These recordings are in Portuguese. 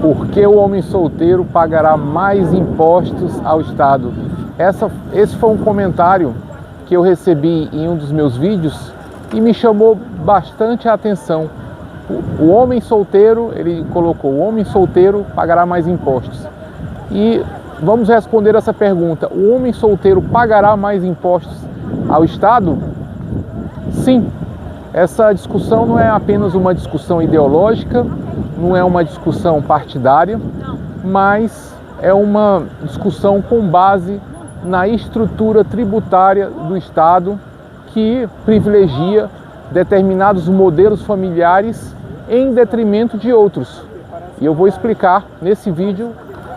Por que o homem solteiro pagará mais impostos ao Estado? Esse foi um comentário que eu recebi em um dos meus vídeos e me chamou bastante a atenção. O homem solteiro, ele colocou, o homem solteiro pagará mais impostos. E vamos responder essa pergunta: o homem solteiro pagará mais impostos ao Estado? Sim. Essa discussão não é apenas uma discussão ideológica, não é uma discussão partidária, mas é uma discussão com base na estrutura tributária do Estado, que privilegia determinados modelos familiares em detrimento de outros. E eu vou explicar nesse vídeo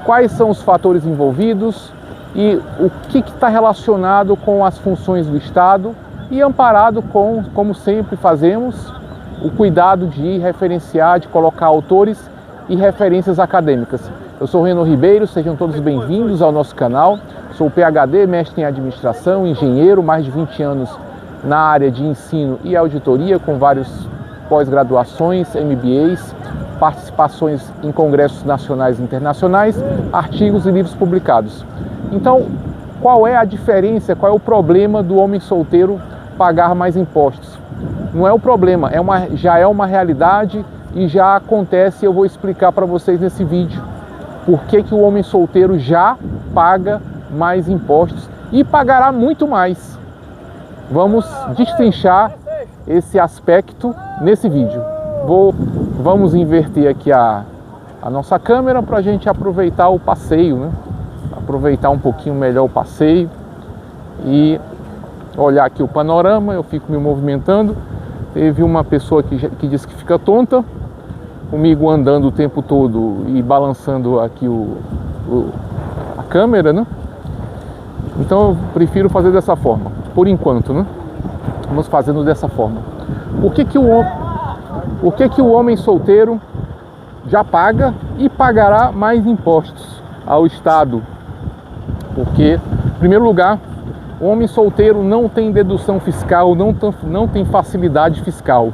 quais são os fatores envolvidos e o que está relacionado com as funções do Estado e amparado com, como sempre fazemos, o cuidado de referenciar, de colocar autores e referências acadêmicas. Eu sou Reno Ribeiro, sejam todos bem-vindos ao nosso canal. Sou PhD, mestre em administração, engenheiro, mais de 20 anos na área de ensino e auditoria, com vários pós-graduações, MBAs, participações em congressos nacionais e internacionais, artigos e livros publicados. Então, qual é a diferença, qual é o problema do homem solteiro pagar mais impostos? Não é o problema, já é uma realidade e já acontece. Eu vou explicar para vocês nesse vídeo por que o homem solteiro já paga mais impostos e pagará muito mais. Vamos destrinchar esse aspecto nesse vídeo. Vamos inverter aqui a nossa câmera para a gente aproveitar o passeio, né? Aproveitar um pouquinho melhor o passeio e olhar aqui o panorama. Eu fico me movimentando. Teve uma pessoa que disse que fica tonta comigo andando o tempo todo e balançando aqui a câmera, né? Então eu prefiro fazer dessa forma, por enquanto, né? Vamos fazendo dessa forma. Por que o homem solteiro já paga e pagará mais impostos ao Estado? Porque, em primeiro lugar, o homem solteiro não tem dedução fiscal, não tem facilidade fiscal.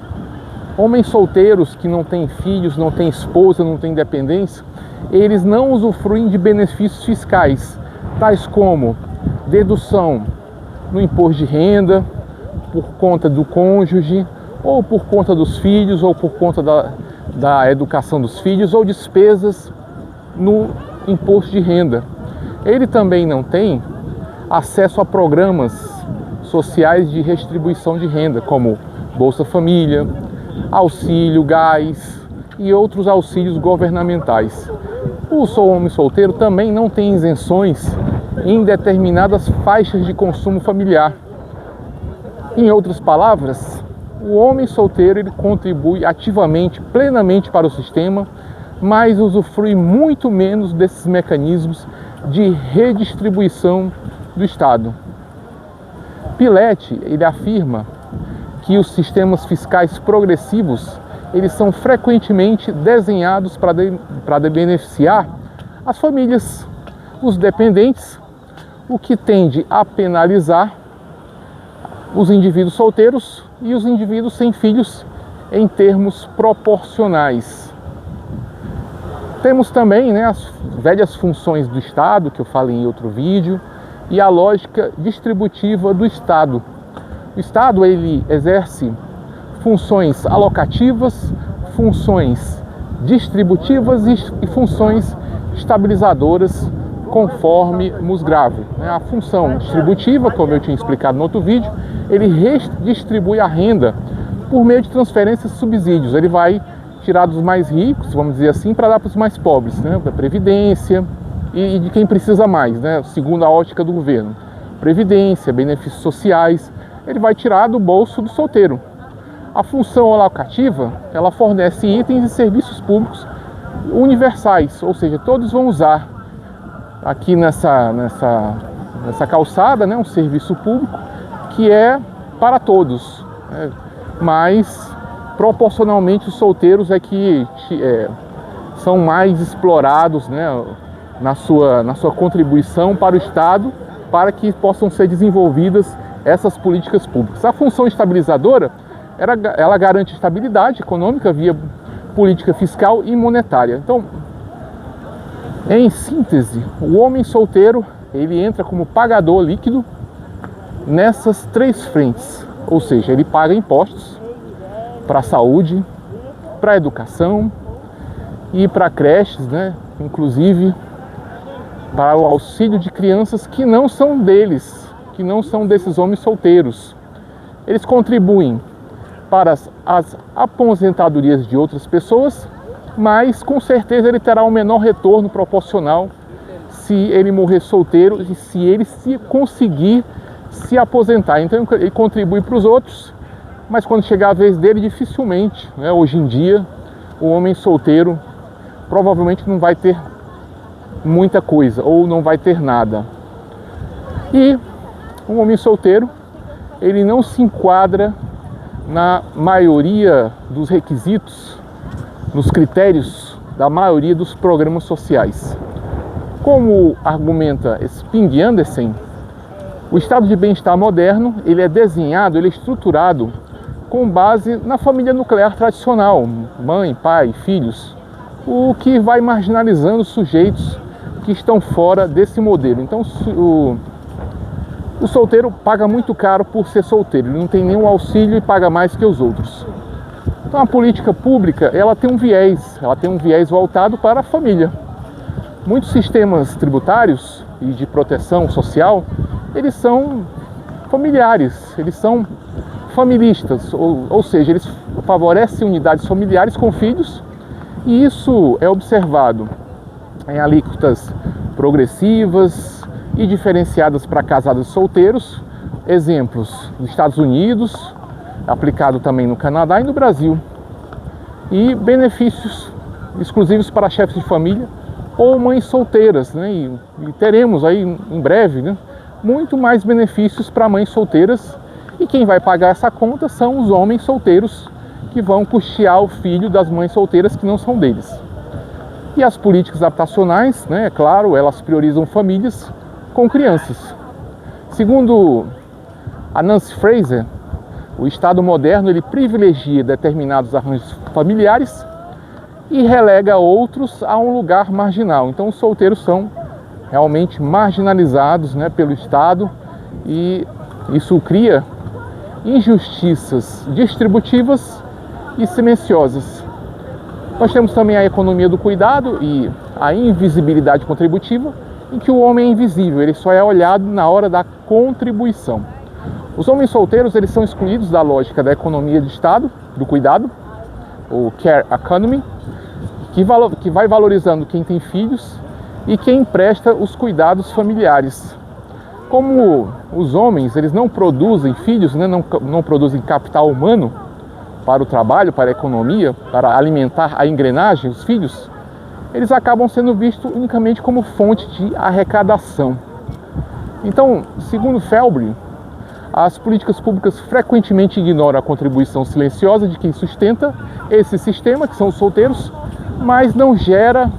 Homens solteiros que não têm filhos, não têm esposa, não têm dependência, eles não usufruem de benefícios fiscais, tais como dedução no imposto de renda, por conta do cônjuge, ou por conta dos filhos, ou por conta da educação dos filhos, ou despesas no imposto de renda. Ele também não tem acesso a programas sociais de redistribuição de renda, como Bolsa Família, Auxílio Gás e outros auxílios governamentais. O homem solteiro também não tem isenções em determinadas faixas de consumo familiar. Em outras palavras, o homem solteiro ele contribui ativamente, plenamente para o sistema, mas usufrui muito menos desses mecanismos de redistribuição do Estado. Piletti, ele afirma que os sistemas fiscais progressivos eles são frequentemente desenhados para beneficiar as famílias, os dependentes, o que tende a penalizar os indivíduos solteiros e os indivíduos sem filhos em termos proporcionais. Temos também, né, as velhas funções do Estado, que eu falei em outro vídeo, e a lógica distributiva do Estado. O Estado ele exerce funções alocativas, funções distributivas e funções estabilizadoras, conforme Musgrave. A função distributiva, como eu tinha explicado no outro vídeo, ele redistribui a renda por meio de transferências e subsídios. Ele vai tirar dos mais ricos, vamos dizer assim, para dar para os mais pobres, né? Da Previdência e de quem precisa mais, né? Segundo a ótica do governo. Previdência, benefícios sociais, ele vai tirar do bolso do solteiro. A função alocativa, ela fornece itens e serviços públicos universais, ou seja, todos vão usar aqui nessa calçada, né, um serviço público que é para todos, né, mas proporcionalmente os solteiros é que são mais explorados, né, na sua contribuição para o Estado, para que possam ser desenvolvidas essas políticas públicas. A função estabilizadora, ela garante estabilidade econômica via política fiscal e monetária. Então, Em síntese, o homem solteiro, ele entra como pagador líquido nessas três frentes, ou seja, ele paga impostos para a saúde, para a educação e para creches, né? Inclusive para o auxílio de crianças que não são deles, que não são desses homens solteiros. Eles contribuem para as aposentadorias de outras pessoas, mas com certeza ele terá um menor retorno proporcional se ele morrer solteiro e se ele conseguir se aposentar. Então ele contribui para os outros, mas quando chegar a vez dele, dificilmente, né, hoje em dia, o homem solteiro provavelmente não vai ter muita coisa ou não vai ter nada. E o homem solteiro, ele não se enquadra na maioria dos requisitos, nos critérios da maioria dos programas sociais. Como argumenta Spink e Andersen, o estado de bem-estar moderno, ele é desenhado, ele é estruturado com base na família nuclear tradicional, mãe, pai, filhos, o que vai marginalizando sujeitos que estão fora desse modelo. Então o solteiro paga muito caro por ser solteiro, ele não tem nenhum auxílio e paga mais que os outros. Então a política pública, ela tem um viés voltado para a família. Muitos sistemas tributários e de proteção social, eles são familiares, eles são familistas, ou seja, eles favorecem unidades familiares com filhos, e isso é observado em alíquotas progressivas e diferenciadas para casados solteiros, exemplos nos Estados Unidos, aplicado também no Canadá e no Brasil, e benefícios exclusivos para chefes de família ou mães solteiras, né? E teremos aí em breve, né, muito mais benefícios para mães solteiras, e quem vai pagar essa conta são os homens solteiros que vão custear o filho das mães solteiras que não são deles. E as políticas habitacionais, né, é claro, elas priorizam famílias com crianças. Segundo a Nancy Fraser, o Estado moderno ele privilegia determinados arranjos familiares e relega outros a um lugar marginal. Então os solteiros são realmente marginalizados, né, pelo Estado, e isso cria injustiças distributivas e silenciosas. Nós temos também a economia do cuidado e a invisibilidade contributiva, em que o homem é invisível, ele só é olhado na hora da contribuição. Os homens solteiros eles são excluídos da lógica da economia de Estado, do cuidado, o care economy, que vai valorizando quem tem filhos e quem presta os cuidados familiares. Como os homens eles não produzem filhos, né, não produzem capital humano para o trabalho, para a economia, para alimentar a engrenagem, os filhos, eles acabam sendo vistos unicamente como fonte de arrecadação. Então, segundo Felbre, as políticas públicas frequentemente ignoram a contribuição silenciosa de quem sustenta esse sistema, que são os solteiros, mas não gera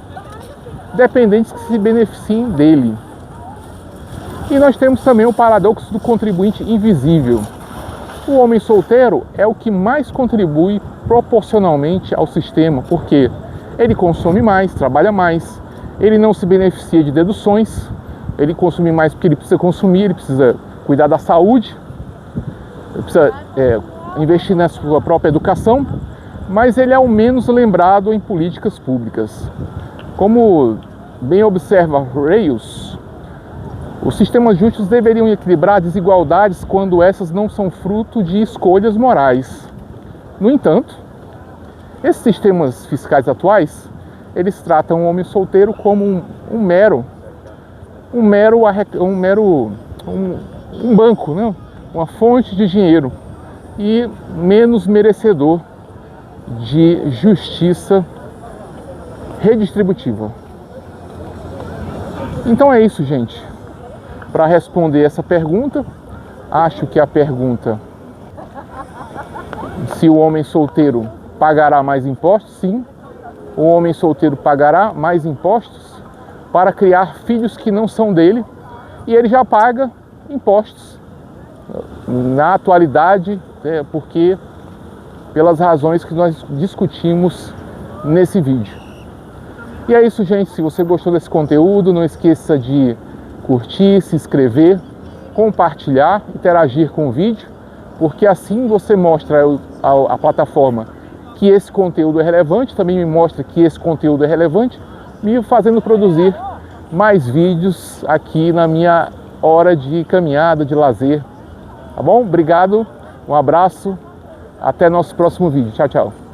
dependentes que se beneficiem dele. E nós temos também o paradoxo do contribuinte invisível. O homem solteiro é o que mais contribui proporcionalmente ao sistema, porque ele consome mais, trabalha mais, ele não se beneficia de deduções, ele consome mais porque ele precisa consumir, ele precisa cuidar da saúde, ele precisa investir na sua própria educação, mas ele é o menos lembrado em políticas públicas. Como bem observa Reyes, os sistemas justos deveriam equilibrar desigualdades quando essas não são fruto de escolhas morais. No entanto, esses sistemas fiscais atuais, eles tratam o homem solteiro como um banco, né? Uma fonte de dinheiro e menos merecedor de justiça redistributiva. Então é isso, gente. Para responder essa pergunta, acho que a pergunta se o homem solteiro pagará mais impostos, sim. O homem solteiro pagará mais impostos para criar filhos que não são dele, e ele já paga impostos na atualidade, porque pelas razões que nós discutimos nesse vídeo. E é isso, gente. Se você gostou desse conteúdo, não esqueça de curtir, se inscrever, compartilhar, interagir com o vídeo, porque assim você mostra à plataforma que esse conteúdo é relevante, também me mostra que esse conteúdo é relevante, me fazendo produzir mais vídeos aqui na minha hora de caminhada, de lazer. Tá bom? Obrigado, um abraço, até nosso próximo vídeo. Tchau, tchau.